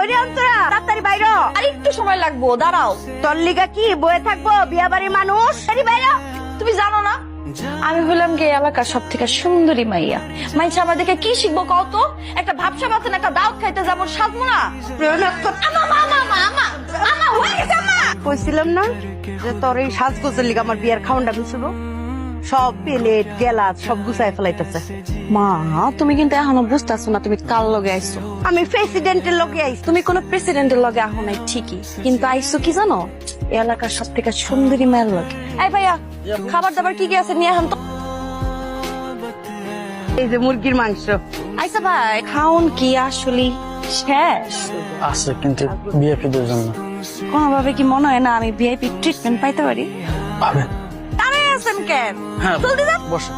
বাইরে অন্তরা তাড়াতাড়ি বাইরে। আর একটু সময় লাগবো, দাঁড়াও। তোর লিগা কি বয়ে থাকবো বিয়া বাড়ির মানুষ? বাইরে। তুমি জানো না আমি হলাম গিয়ে এলাকার সব থেকে সুন্দরী মাইয়া। মাইছে আমার দেখে কি শিখবো কত? একটা ভাবসা বাতেন একটা দাওয়াত খাইতে যাবো, সাজবো না? কইছিলাম না যে তোর এই সাজগোজের লিগা আমার বিয়ার খাওয়ানটা মিছিল। সব প্লেট গেলাস সব গুছাই ফেলাইতেছে। মা তুমি কিন্তু এখনো বুঝতেছো না তুমি কার লগে আইছো। আমি প্রেসিডেন্টের লগে আইছি। তুমি কোনো প্রেসিডেন্টের লগে আহো নাই ঠিকই, কিন্তু আইছো কি জানো? এই এলাকার সব থেকে সুন্দরী মেয়ের লগে। এই ভাইয়া খাবার দাবার কি কি আছে নিয়ে এখন তো। এই যে মুরগির মাংস। আইসা ভাই খাউন কি আসলে শেষ? আছে কিন্তু ভিআইপিদের জন্য। কোনোভাবে কি মনে হয় না আমি ভিআইপি ট্রিটমেন্ট পাইতে পারি? ভাবে দাঁড়ায় আছেন কেন? হ্যাঁ জলদি যান। বসে